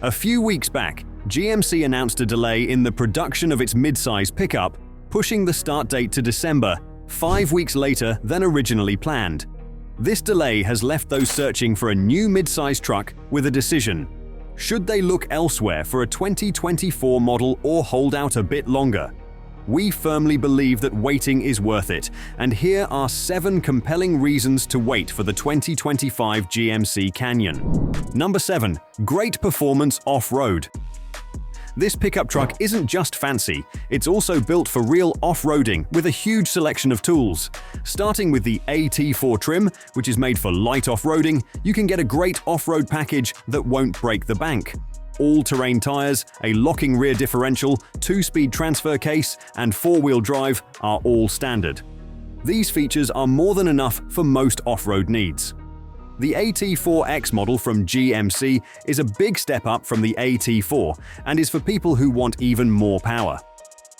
A few weeks back, GMC announced a delay in the production of its midsize pickup, pushing the start date to December, 5 weeks later than originally planned. This delay has left those searching for a new midsize truck with a decision. Should they look elsewhere for a 2024 model or hold out a bit longer? We firmly believe that waiting is worth it, and here are 7 compelling reasons to wait for the 2025 GMC Canyon. Number 7. Great performance off-road. This pickup truck isn't just fancy, it's also built for real off-roading with a huge selection of tools. Starting with the AT4 trim, which is made for light off-roading, you can get a great off-road package that won't break the bank. All-terrain tires, a locking rear differential, 2-speed transfer case, and 4-wheel drive are all standard. These features are more than enough for most off-road needs. The AT4X model from GMC is a big step up from the AT4 and is for people who want even more power.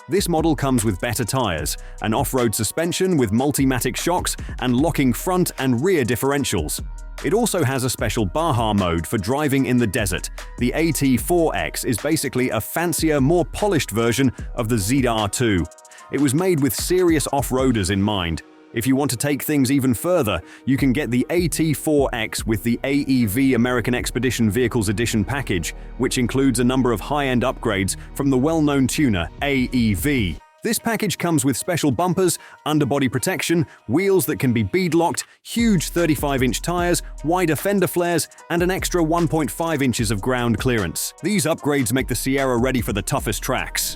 This model comes with better tires, an off-road suspension with multi-matic shocks, and locking front and rear differentials. It also has a special Baja mode for driving in the desert. The AT4X is basically a fancier, more polished version of the ZR2. It was made with serious off-roaders in mind. If you want to take things even further, you can get the AT4X with the AEV American Expedition Vehicles Edition package, which includes a number of high-end upgrades from the well-known tuner AEV. This package comes with special bumpers, underbody protection, wheels that can be bead-locked, huge 35-inch tires, wider fender flares, and an extra 1.5 inches of ground clearance. These upgrades make the Sierra ready for the toughest tracks.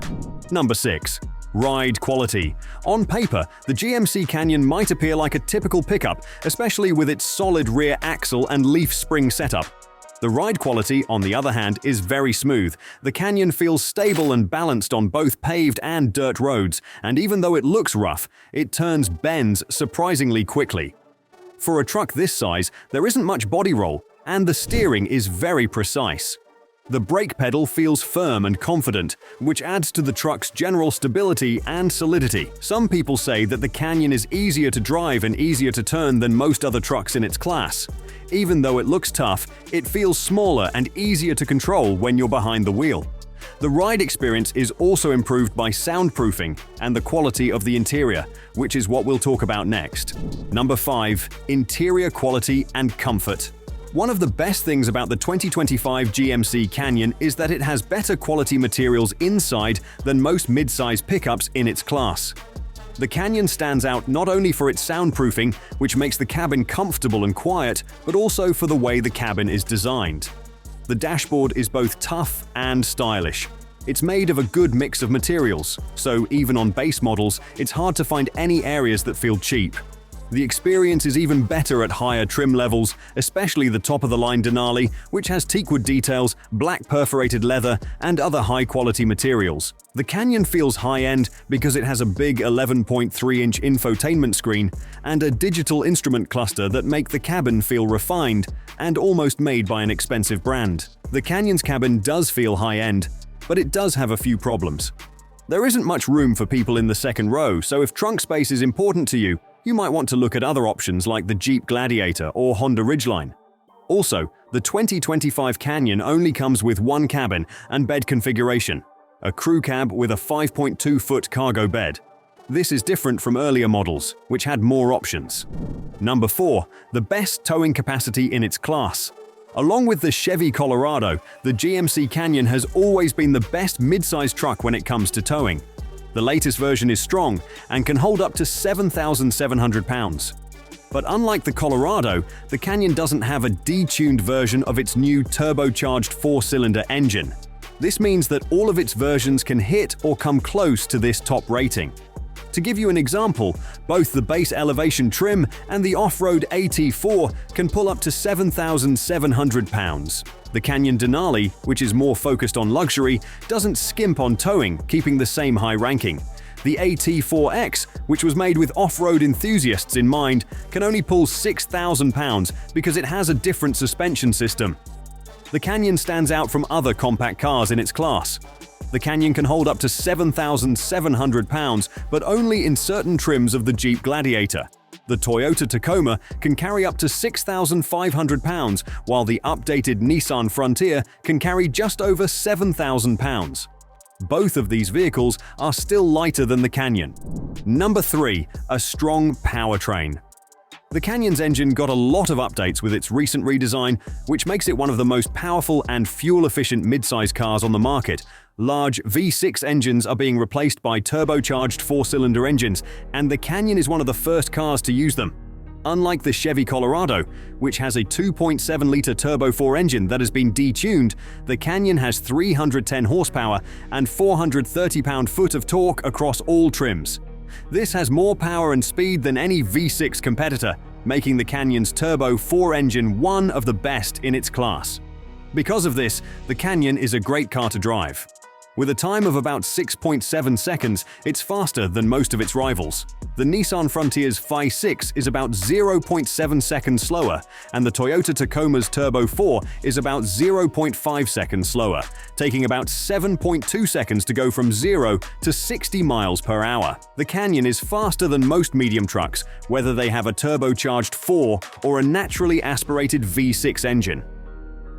Number 6. Ride quality. On paper, the GMC Canyon might appear like a typical pickup, especially with its solid rear axle and leaf spring setup. The ride quality, on the other hand, is very smooth. The Canyon feels stable and balanced on both paved and dirt roads, and even though it looks rough, it turns bends surprisingly quickly. For a truck this size, there isn't much body roll, and the steering is very precise. The brake pedal feels firm and confident, which adds to the truck's general stability and solidity. Some people say that the Canyon is easier to drive and easier to turn than most other trucks in its class. Even though it looks tough, it feels smaller and easier to control when you're behind the wheel. The ride experience is also improved by soundproofing and the quality of the interior, which is what we'll talk about next. Number 5. Interior quality and comfort. One of the best things about the 2025 GMC Canyon is that it has better quality materials inside than most mid-size pickups in its class. The Canyon stands out not only for its soundproofing, which makes the cabin comfortable and quiet, but also for the way the cabin is designed. The dashboard is both tough and stylish. It's made of a good mix of materials, so even on base models, it's hard to find any areas that feel cheap. The experience is even better at higher trim levels, especially the top-of-the-line Denali, which has teakwood details, black perforated leather, and other high-quality materials. The Canyon feels high-end because it has a big 11.3-inch infotainment screen and a digital instrument cluster that make the cabin feel refined and almost made by an expensive brand. The Canyon's cabin does feel high-end, but it does have a few problems. There isn't much room for people in the second row, so if trunk space is important to you, you might want to look at other options like the Jeep Gladiator or Honda Ridgeline. Also, the 2025 Canyon only comes with one cabin and bed configuration, a crew cab with a 5.2-foot cargo bed. This is different from earlier models, which had more options. Number 4. The best towing capacity in its class. Along with the Chevy Colorado, the GMC Canyon has always been the best mid-size truck when it comes to towing. The latest version is strong and can hold up to 7,700 pounds. But unlike the Colorado, the Canyon doesn't have a detuned version of its new turbocharged 4-cylinder engine. This means that all of its versions can hit or come close to this top rating. To give you an example, both the base elevation trim and the off-road AT4 can pull up to 7,700 pounds. The Canyon Denali, which is more focused on luxury, doesn't skimp on towing, keeping the same high ranking. The AT4X, which was made with off-road enthusiasts in mind, can only pull 6,000 pounds because it has a different suspension system. The Canyon stands out from other compact cars in its class. The Canyon can hold up to 7,700 pounds, but only in certain trims of the Jeep Gladiator. The Toyota Tacoma can carry up to 6,500 pounds, while the updated Nissan Frontier can carry just over 7,000 pounds. Both of these vehicles are still lighter than the Canyon. Number 3. A strong powertrain. The Canyon's engine got a lot of updates with its recent redesign, which makes it one of the most powerful and fuel-efficient midsize cars on the market. Large V6 engines are being replaced by turbocharged 4-cylinder engines, and the Canyon is one of the first cars to use them. Unlike the Chevy Colorado, which has a 2.7-liter Turbo 4 engine that has been detuned, the Canyon has 310 horsepower and 430 pound-foot of torque across all trims. This has more power and speed than any V6 competitor, making the Canyon's Turbo 4 engine one of the best in its class. Because of this, the Canyon is a great car to drive. With a time of about 6.7 seconds, it's faster than most of its rivals. The Nissan Frontier's Phi 6 is about 0.7 seconds slower, and the Toyota Tacoma's Turbo 4 is about 0.5 seconds slower, taking about 7.2 seconds to go from 0 to 60 miles per hour. The Canyon is faster than most medium trucks, whether they have a turbocharged 4 or a naturally aspirated V6 engine.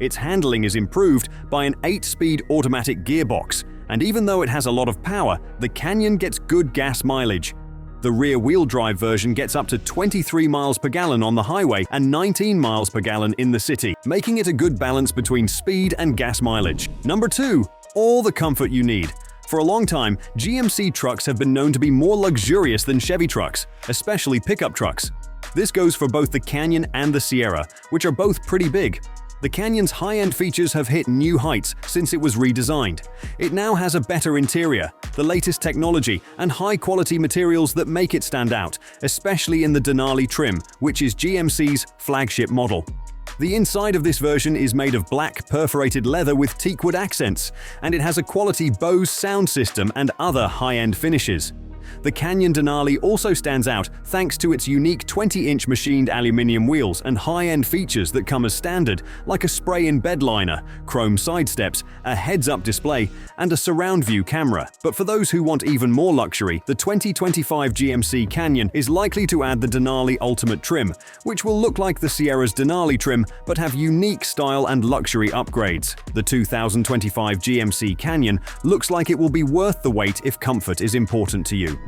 Its handling is improved by an 8-speed automatic gearbox, and even though it has a lot of power, the Canyon gets good gas mileage. The rear-wheel drive version gets up to 23 miles per gallon on the highway and 19 miles per gallon in the city, making it a good balance between speed and gas mileage. Number 2. All the comfort you need. For a long time, GMC trucks have been known to be more luxurious than Chevy trucks, especially pickup trucks. This goes for both the Canyon and the Sierra, which are both pretty big. The Canyon's high-end features have hit new heights since it was redesigned. It now has a better interior, the latest technology, and high-quality materials that make it stand out, especially in the Denali trim, which is GMC's flagship model. The inside of this version is made of black perforated leather with teakwood accents, and it has a quality Bose sound system and other high-end finishes. The Canyon Denali also stands out thanks to its unique 20-inch machined aluminium wheels and high-end features that come as standard, like a spray-in bed liner, chrome side steps, a heads-up display, and a surround view camera. But for those who want even more luxury, the 2025 GMC Canyon is likely to add the Denali Ultimate trim, which will look like the Sierra's Denali trim but have unique style and luxury upgrades. The 2025 GMC Canyon looks like it will be worth the wait if comfort is important to you.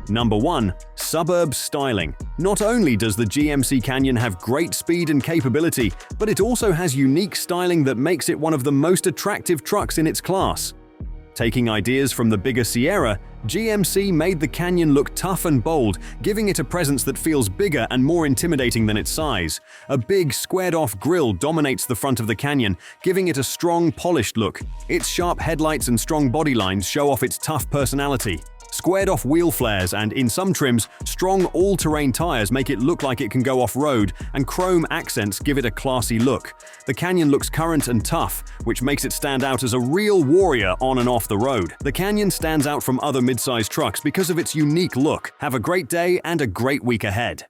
Number 1. Suburb Styling. Not only does the GMC Canyon have great speed and capability, but it also has unique styling that makes it one of the most attractive trucks in its class. Taking ideas from the bigger Sierra, GMC made the Canyon look tough and bold, giving it a presence that feels bigger and more intimidating than its size. A big, squared-off grille dominates the front of the Canyon, giving it a strong, polished look. Its sharp headlights and strong body lines show off its tough personality. Squared-off wheel flares and, in some trims, strong all-terrain tires make it look like it can go off-road, and chrome accents give it a classy look. The Canyon looks current and tough, which makes it stand out as a real warrior on and off the road. The Canyon stands out from other mid-size trucks because of its unique look. Have a great day and a great week ahead.